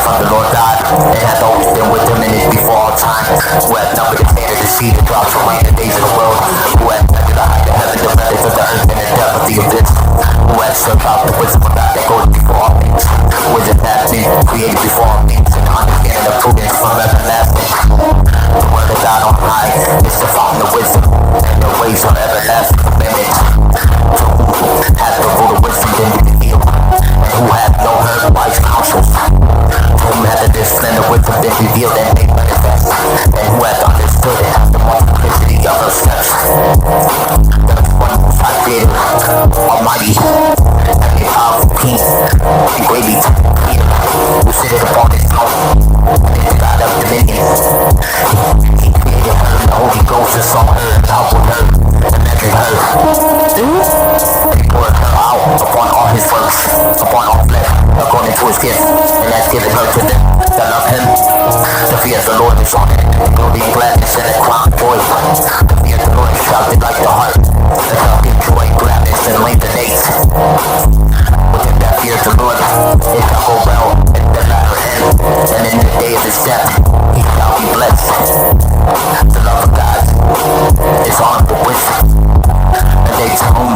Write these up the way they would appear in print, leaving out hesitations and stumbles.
from the Lord God, and hath always been with him and is before all time, who hath numbered the sand of the sea, the drops of rain, the days of the world, who hath measured the height of heaven, the breadth of the earth, and the depth of the abyss, who hath searched out the wisdom of God that goeth before all things, wisdom hath been created before all things, and the understanding of prudence from everlasting. The word of God on high is the fountain of wisdom, and the ways are everlasting commandments. Hath the root of wisdom been revealed, and who hath no heard wise counsels? Whom hath the discipline of wisdom been revealed and made manifest, and who hath understood and hath the multiplicity of her steps? The one who hath created, almighty, and a powerful king, and greatly to fear, who sitteth upon his throne, and is the God of dominion. He created her, and the Holy Ghost and saw her, and humbled her, and measured her. And he poured her out upon all his works, upon all flesh, according to his gift, and hath given her to them that love him. The fear of the Lord is on it, glory and gladness, and a crown of joy. The fear of the Lord shall delight the heart, and shall give joy, gladness, and length of days. With them that fear the Lord, it shall go well in the latter end, and in the day of his death, he shall be blessed. The love of God is armed with wisdom, and they to whom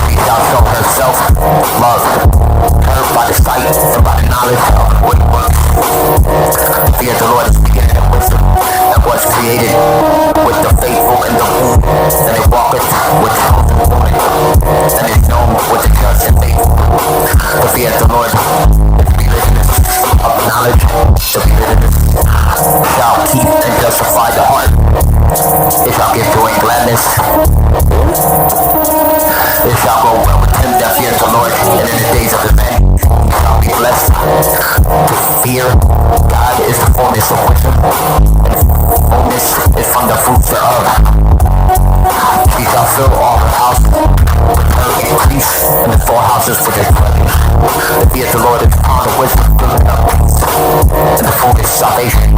she shall show herself love, her by the sight and by the knowledge of what works. The fear of the Lord is the beginning of wisdom, and was created with the faithful in the womb, and it walketh with chosen woman, and is known with the just and faithful. The fear of the Lord is the beginning of knowledge. The beginning shall keep and justify the heart. It shall give joy and gladness. It shall go well with him that fears the Lord, and in the days of his end he shall be blessed. To fear God is the fullness of wisdom, and fullness is from the fruits thereof. She shall fill all her house with her increase, and the storehouses with their treasures. The fear of the Lord is the power of wisdom, filling up peace, and the fullness of salvation.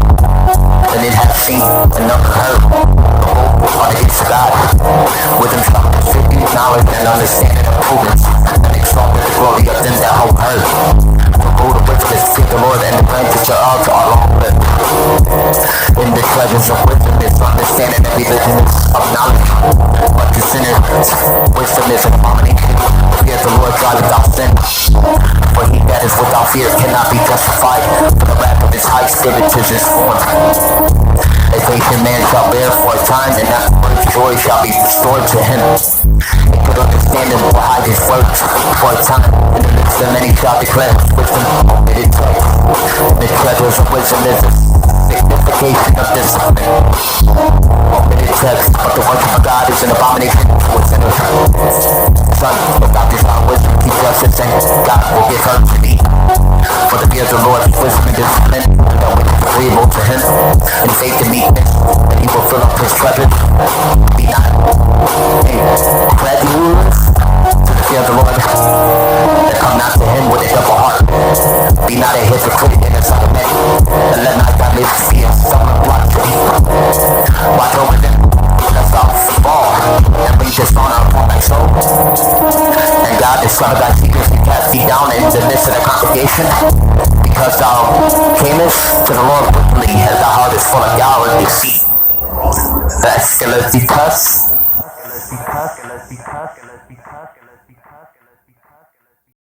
And it hath seen and not heard the hope on the gates of God. Wisdom shall distribute knowledge and understanding of prudence, and exalt the glory of them that hope her. The root of wisdom is to fear the Lord, and the branches thereof are long lived. In the treasures of wisdom is understanding, and religion is of knowledge. But to sinners, wisdom is an abomination. Fear the Lord driveth out sin. For he that is without fear cannot be justified. For the wrath of his high spirit is his form. A patient man shall bear for a time, and afterwards joy shall be restored to him. A good understanding will hide his works for a time, and in the midst of many shall declare his wisdom omitted text. The treasures of wisdom is the signification of discipline. Omitted text, but the worship of God is an abomination to a sinner. Son, without desire wisdom, keep justice, and God will give her to thee. For the fear of the Lord is wisdom and discipline, that which is agreeable to him, and faith and meekness, and he will fill up his treasure. Be not incredulous to the fear of the Lord, that come not to him with a double heart. Be not a hypocrite in the sight of men, and let not thy lips be a stumbling block to thee. Watch over them, lest thou fall, and bring dishonor upon thy soul. And God, the Son of thy secrets, will cast thee down into the midst of the congregation, because thou camest to the Lord wickedly, as thy heart is full of guile and deceit. Excelsis.